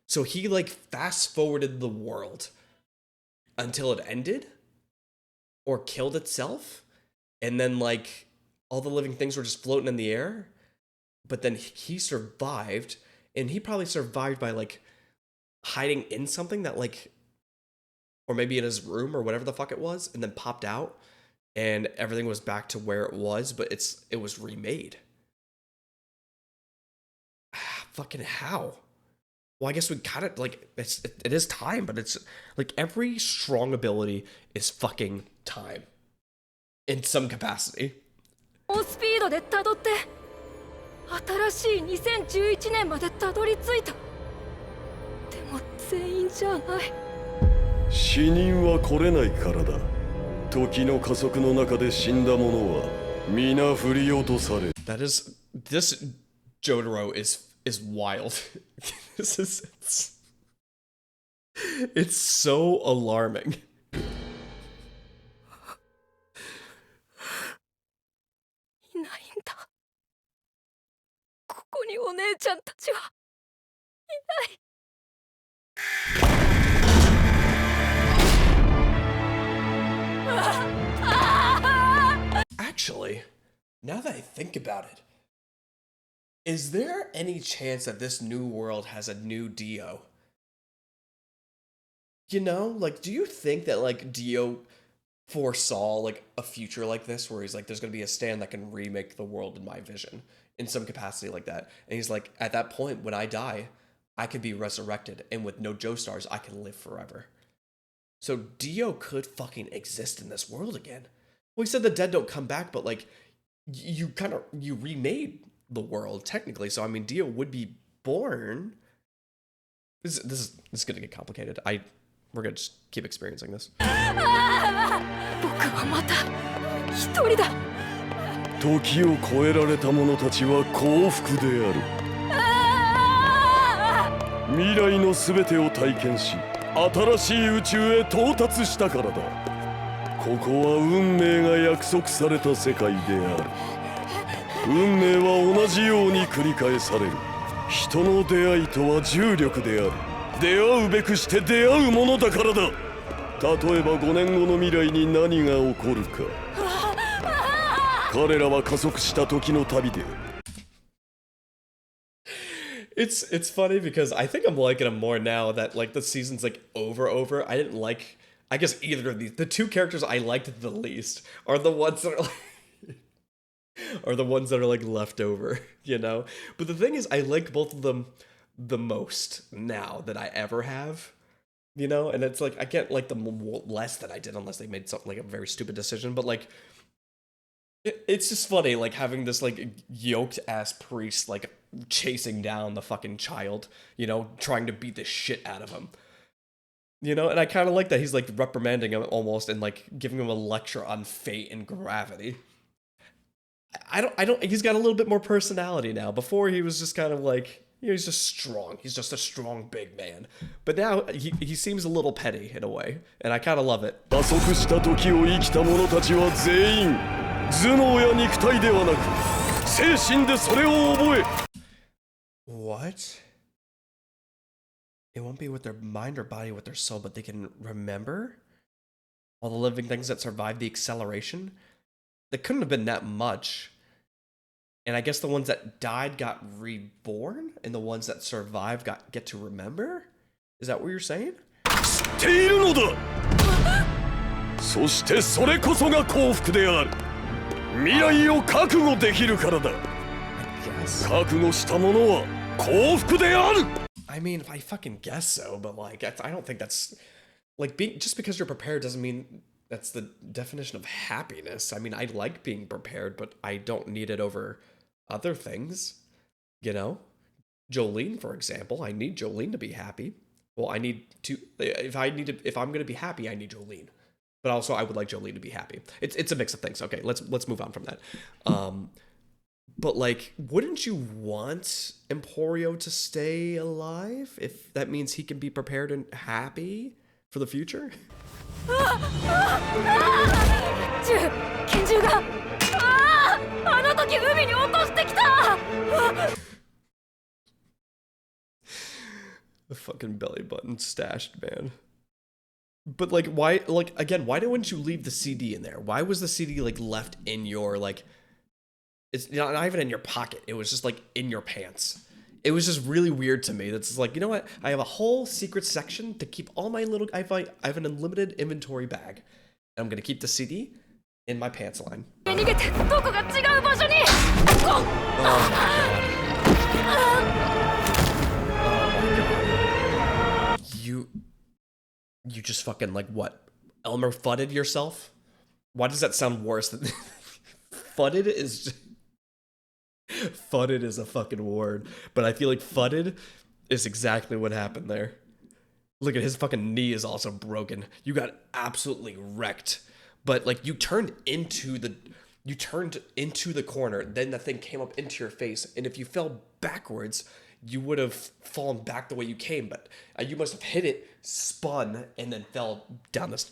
So he like fast forwarded the world until it ended or killed itself, and then like all the living things were just floating in the air, but then he survived, and he probably survived by like hiding in something that like, or maybe in his room or whatever the fuck it was, and then popped out and everything was back to where it was, but it was remade. Fucking how? Well, I guess we kind of like it is time, but it's like every strong ability is fucking time in some capacity. スピードでたどって新しい2011年までたどり着いた。でも全員じゃない。死人は来れないからだ。時の加速の中で死んだ者は皆振り落とされる。This Jotaro is wild. It's so alarming. いないんだ。ここにお姉ちゃんたちはいない。Actually, now that I think about it, is there any chance that this new world has a new Dio? You know, like, do you think that like Dio foresaw like a future like this where he's like, there's gonna be a stand that can remake the world in my vision in some capacity like that, and he's like, at that point when I die, I can be resurrected, and with no Joestars, I can live forever. So Dio could fucking exist in this world again. Well, he said the dead don't come back, but like you remade the world technically, so I mean Dio would be born. This is gonna get complicated. We're gonna just keep experiencing this. 僕はまた一人だ。時を超えられた者たちは幸福である。未来のすべてを体験し、新しい宇宙へ到達したからだ。ここは運命が約束された世界である。運命は同じように繰り返される。人の出会いとは重力である。出会うべくして出会うものだからだ。例えば5年後の未来に何が起こるか。彼らは加速した時の旅で。It's funny because I think I'm liking him more now that like the season's like over. I didn't like, I guess, either of these. The two characters I liked the least are the ones that are like left over, you know? But the thing is, I like both of them the most now that I ever have, you know? And it's like I get like them less than I did unless they made something like a very stupid decision, but like it's just funny like having this like yoked ass priest like chasing down the fucking child, you know, trying to beat the shit out of him, you know? And I kind of like that he's like reprimanding him almost and like giving him a lecture on fate and gravity. I don't he's got a little bit more personality now. Before he was just kind of like, He's just strong. He's just a strong big man. But now he seems a little petty in a way, and I kind of love it. 加速した時を生きた者たちは全員頭脳や肉体ではなく精神でそれを覚え What? It won't be with their mind or body, with their soul, but they can remember all the living things that survived the acceleration. That couldn't have been that much. And I guess the ones that died got reborn, and the ones that survived get to remember? Is that what you're saying? 知っているのだそしてそれこそが幸福である未来を覚悟できるからだ覚悟した者は幸福である I mean, if I fucking guess so, but like, I don't think that's like just because you're prepared doesn't mean that's the definition of happiness. I mean, I like being prepared, but I don't need it over other things, you know? Jolene, for example, I need Jolene to be happy. Well, I need to, if I'm going to be happy, I need Jolene. But also I would like Jolene to be happy. It's a mix of things. Okay, let's move on from that. But like, wouldn't you want Emporio to stay alive if that means he can be prepared and happy for the future? 拳銃があの時海に落としてきた The fucking belly button stashed, man. But like, why? Like again, why didn't you leave the CD in there? Why was the CD like left in your like? It's not even in your pocket. It was just like in your pants. It was just really weird to me. That's like, you know what? I have a whole secret section to keep all my little. I have an unlimited inventory bag. And I'm gonna keep the CD in my pants line. Oh my god. You just fucking like what? Elmer fudded yourself? Why does that sound worse than fudded is? Fudded is a fucking word, but I feel like fudded is exactly what happened there. Look at his fucking knee is also broken. You got absolutely wrecked. But like you turned into the corner, then the thing came up into your face, and if you fell backwards, you would have fallen back the way you came, but you must have hit it, spun, and then fell down this.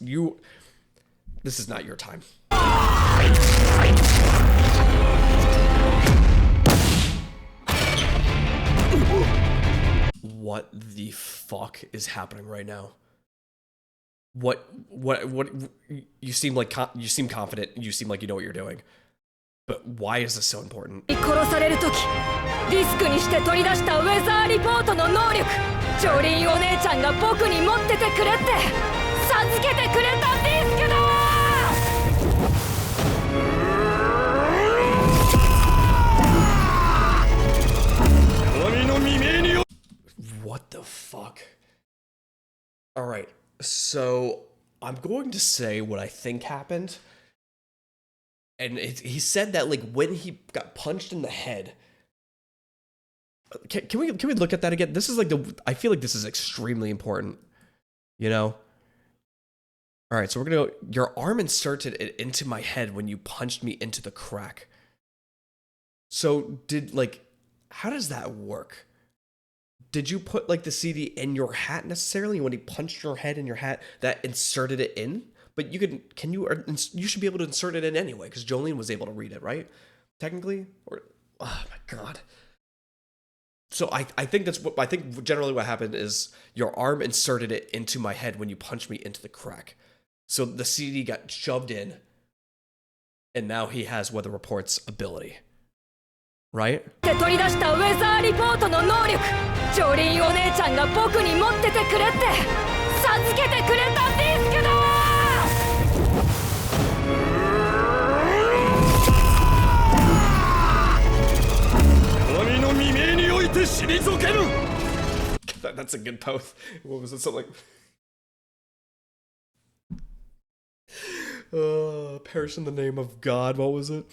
This is not your time. What the fuck is happening right now? What you seem like you seem confident, you seem like you know what you're doing. But why is this so important? 殺される時リスクにして取り出したウェザーリポートの能力ジョリンお姉ちゃんが僕に持っててくれって授けてくれたディスクだわ What the fuck? Alright, so I'm going to say what I think happened. And he said that like when he got punched in the head. Can we look at that again? This is like I feel like this is extremely important. You know? Alright, so we're gonna go. Your arm inserted it into my head when you punched me into the crack. So how does that work? Did you put like the CD in your hat necessarily? When he punched your head in your hat, that inserted it in? But you you should be able to insert it in anyway, because Jolene was able to read it, right? Technically? Or, oh my god. So I think generally what happened is your arm inserted it into my head when you punched me into the crack. So the CD got shoved in, and now he has Weather Report's ability. Right? 取り出したウェザーリポートの能力ジョリンお姉ちゃんが僕に持っててくれって授けてくれたディスクだわ That's a good pose. What was it? Something like perish in the name of God. What was it?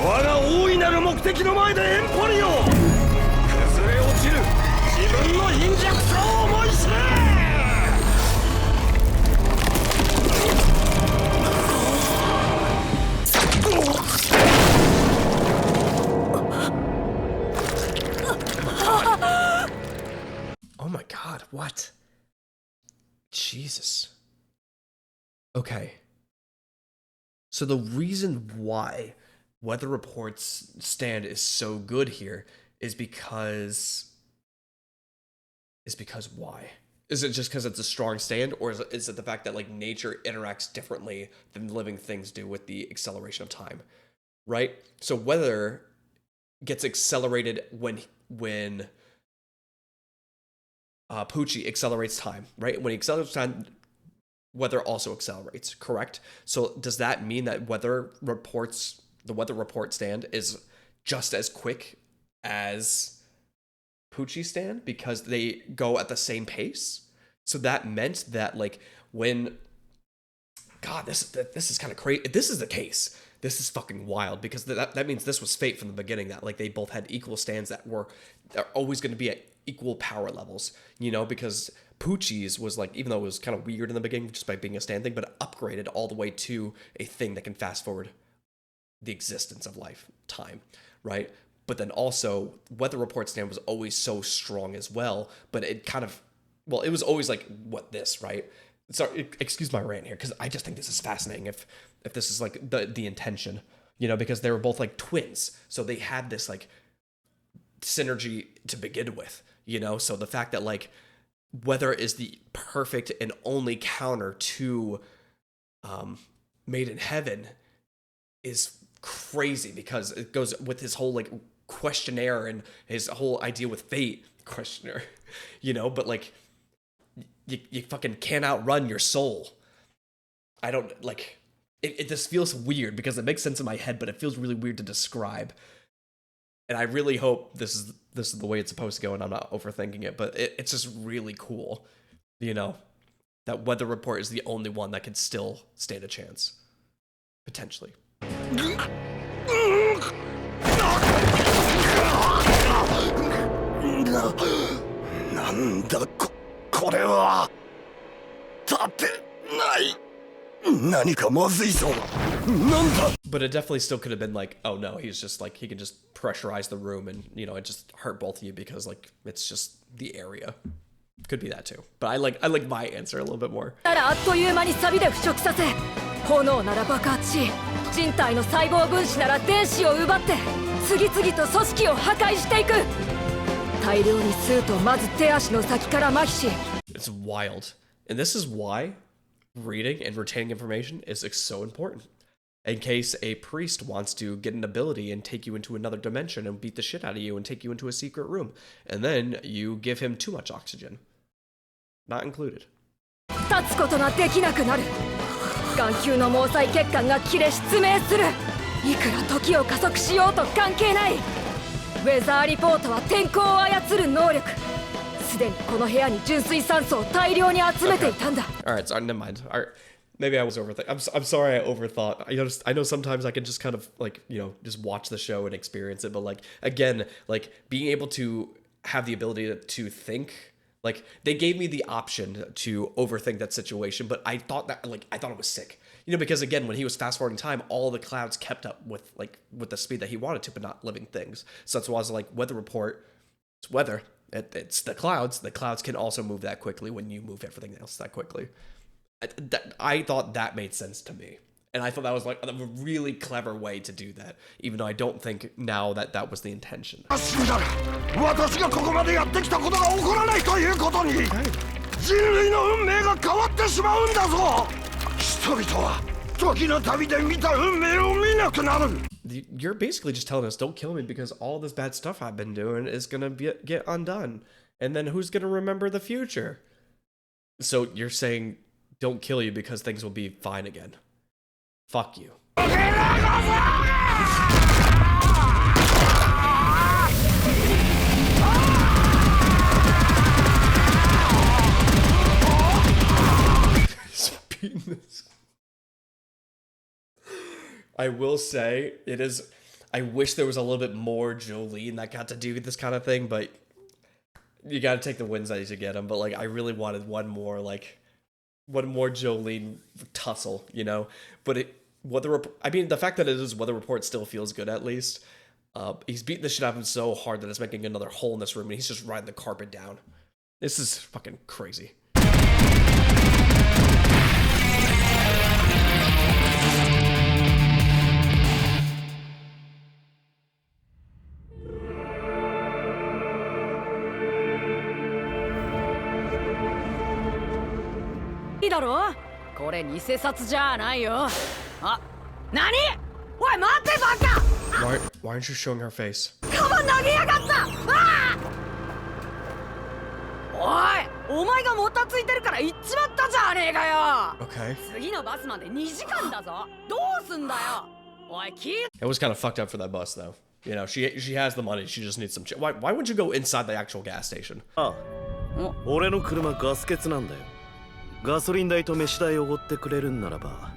我が大いなる目的の前でエンポリオ崩れ落ちる自分の貧弱さを思い知れ Oh What? Jesus. Okay. So the reason why Weather Report's stand is so good here is because why? Is it just because it's a strong stand, or is it the fact that like nature interacts differently than living things do with the acceleration of time, right? So weather gets accelerated when Poochie accelerates time, right? When he accelerates time, weather also accelerates, correct? So does that mean that the weather report stand is just as quick as Poochie stand because they go at the same pace? So that meant that like when this is kind of crazy. If this is the case, this is fucking wild, because that means this was fate from the beginning, that like they both had equal stands that are always going to be at equal power levels, you know, because Poochie's was like, even though it was kind of weird in the beginning just by being a stand thing, but it upgraded all the way to a thing that can fast forward the existence of time, right? But then also Weather Report stand was always so strong as well, but it kind of, well, it was always like this, right? Sorry, excuse my rant here, because I just think this is fascinating if this is like the intention, you know, because they were both like twins, so they had this like synergy to begin with, you know. So the fact that like weather is the perfect and only counter to Made in Heaven is crazy, because it goes with his whole like questionnaire and his whole idea with fate questionnaire, you know. But like you fucking can't outrun your soul. I don't like it. Just feels weird because it makes sense in my head, but it feels really weird to describe. And I really hope this is the way it's supposed to go, and I'm not overthinking it. But it's just really cool, you know, that Weather Report is the only one that can still stand a chance, potentially. But it definitely still could have been like, oh no, he's just like, he can just pressurize the room and, you know, it just hurt both of you because like it's just the area. Could be that too. But I like my answer a little bit more. 炎なら爆発し、人体の細胞分子なら電子を奪って次々と組織を破壊していく。大量に吸うとまず手足の先から麻痺し。It's wild, and this is why reading and retaining information is so important. In case a priest wants to get an ability and take you into another dimension and beat the shit out of you and take you into a secret room, and then you give him too much oxygen. Not included. 立つことができなくなる。眼球の毛細血管が切れ失明する。いくら時を加速しようと関係ない。ウェザーリポートは天候を操る能力。すでにこの部屋に純粋酸素を大量に集めていたんだ。Alright, so never mind. Alright, maybe I was overthinking. I'm sorry I overthought. I know sometimes I can just kind of like, you know, just watch the show and experience it, but like again, like being able to have the ability to think. Like, they gave me the option to overthink that situation, but I thought it was sick. You know, because again, when he was fast-forwarding time, all the clouds kept up with the speed that he wanted to, but not living things. So that's why I was like, Weather Report, it's weather. It's the clouds. The clouds can also move that quickly when you move everything else that quickly. I thought that made sense to me. And I thought that was like a really clever way to do that, even though I don't think now that was the intention. You're basically just telling us, don't kill me because all this bad stuff I've been doing is gonna get undone. And then who's gonna remember the future? So you're saying, don't kill you because things will be fine again. Fuck you. I will say, I wish there was a little bit more Jolene that got to do this kind of thing, but you gotta take the wins as you get them. But like, I really wanted one more Jolene tussle, you know? But the fact that it is Weather Report still feels good at least. He's beating the shit out of him so hard that it's making another hole in this room, and he's just riding the carpet down. This is fucking crazy. Why aren't you showing her face? Okay. It was kind of fucked up for that bus, though. You know, she has the money. She just needs some. Why wouldn't you go inside the actual gas station? ああ、俺の車ガス欠なんだよ。ガソリン代と飯代をおごってくれるんならば。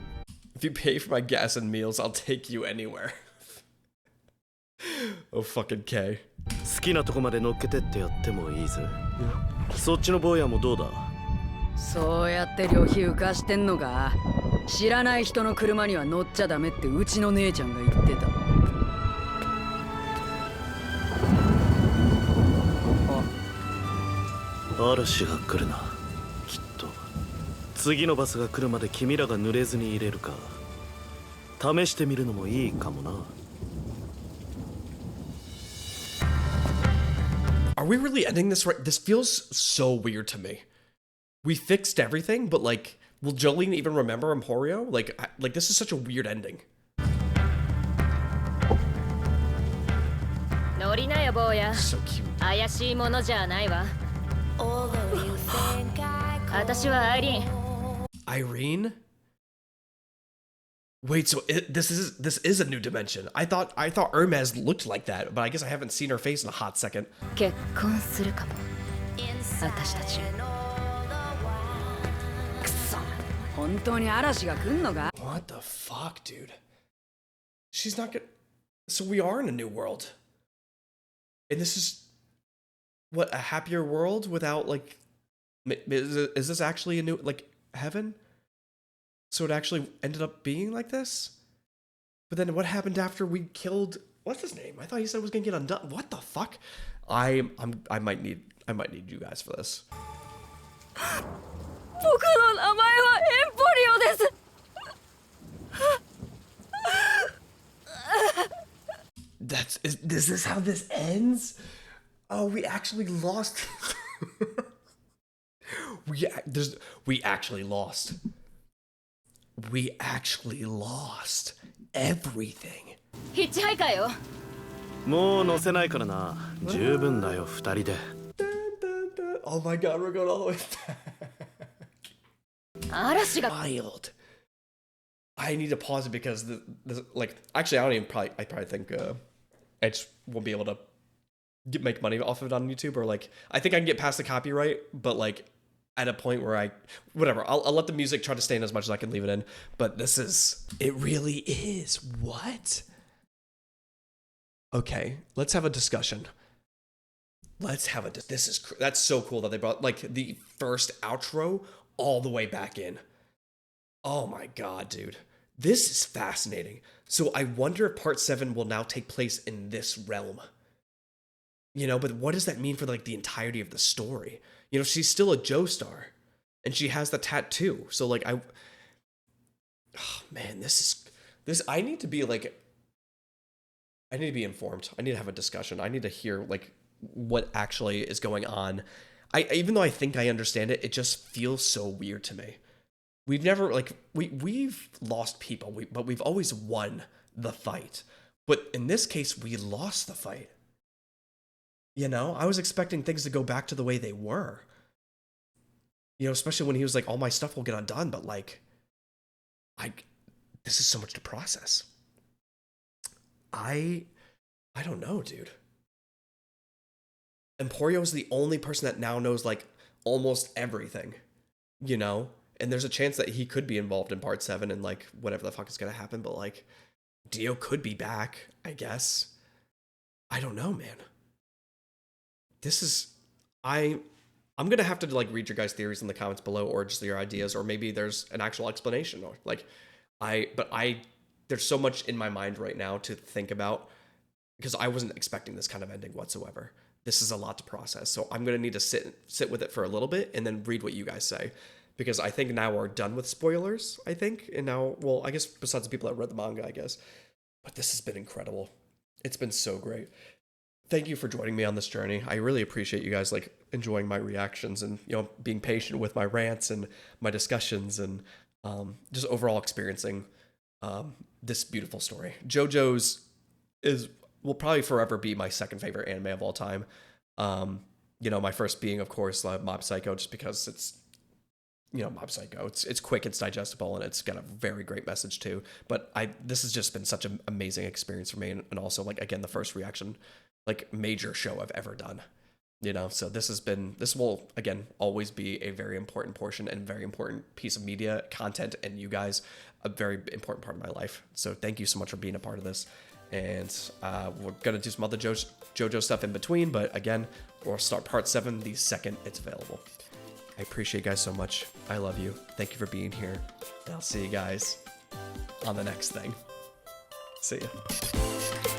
If you pay for my gas and meals, I'll take you anywhere. Oh fucking K. 好きなとこまで乗っけてってやってもいいぜ。そっちの坊やもどうだ？そうやって旅費浮かしてんのか？知らない人の車には乗っちゃダメってうちの姉ちゃんが言ってた。嵐が来るな。きっと次のバスが来るまで君らが濡れずに入れるか試してみるのもいいかもな。Are we really ending this right? This feels so weird to me. We fixed everything, but like, will Jolene even remember Emporio? Like this is such a weird ending. 乗りなよ坊や。 So cute. 怪しいものじゃないわ。私はアイリーン。 Irene? Wait, so this is a new dimension. I thought Hermes looked like that, but I guess I haven't seen her face in a hot second. 結婚するかも。私たち。くそ、本当に嵐が来んのか？ What the fuck, dude? She's not gonna. So we are in a new world, and this is what, a happier world without like. Is this actually a new like heaven? So it actually ended up being like this? But then what happened after we killed, what's his name? I thought he said it was gonna get undone. What the fuck? I might need you guys for this. 僕の名前はエンポリオです。Is this how this ends? Oh, we actually lost. we actually lost. We actually lost everything. ヒッチハイカーよ。もう乗せないからな。十分だよ、二人で。Oh my god, we're going all the way back. 嵐が。 Wild. I need to pause it because like actually I probably think I just won't be able to make money off of it on YouTube, or like I think I can get past the copyright, but like at a point where whatever, I'll let the music try to stay in as much as I can leave it in. But it really is. What? Okay, let's have a discussion. That's so cool that they brought like the first outro all the way back in. Oh my god, dude. This is fascinating. So I wonder if part 7 will now take place in this realm. You know, but what does that mean for like the entirety of the story? You know, she's still a Joestar, and she has the tattoo. So like oh man, I need to be informed. I need to have a discussion. I need to hear like what actually is going on. Even though I think I understand it, it just feels so weird to me. We've never like we've lost people, but we've always won the fight. But in this case, we lost the fight. You know, I was expecting things to go back to the way they were. You know, especially when he was like, all my stuff will get undone, but like, this is so much to process. I don't know, dude. Emporio is the only person that now knows like almost everything, you know? And there's a chance that he could be involved in part 7 and like whatever the fuck is gonna happen, but like Dio could be back, I guess. I don't know, man. This is I'm gonna have to like read your guys' theories in the comments below, or just your ideas, or maybe there's an actual explanation, or like there's so much in my mind right now to think about, because I wasn't expecting this kind of ending whatsoever. this is a lot to process. So I'm gonna need to sit with it for a little bit and then read what you guys say, because I think now we're done with spoilers. I think, and now, well, I guess besides the people that read the manga, I guess. But this has been incredible. It's been so great. Thank you for joining me on this journey. I really appreciate you guys like enjoying my reactions and, you know, being patient with my rants and my discussions and just overall experiencing this beautiful story. JoJo's will probably forever be my second favorite anime of all time. You know, my first being, of course, Mob Psycho, just because it's, you know, Mob Psycho. It's quick, it's digestible, and it's got a very great message too. But this has just been such an amazing experience for me, and also like again the first reaction, like major show I've ever done. You know, so this will again always be a very important portion and very important piece of media content, and you guys a very important part of my life. So thank you so much for being a part of this. And we're gonna do some other JoJo stuff in between, but again, we'll start part 7 the second it's available. I appreciate you guys so much. I love you. Thank you for being here. And I'll see you guys on the next thing. See ya.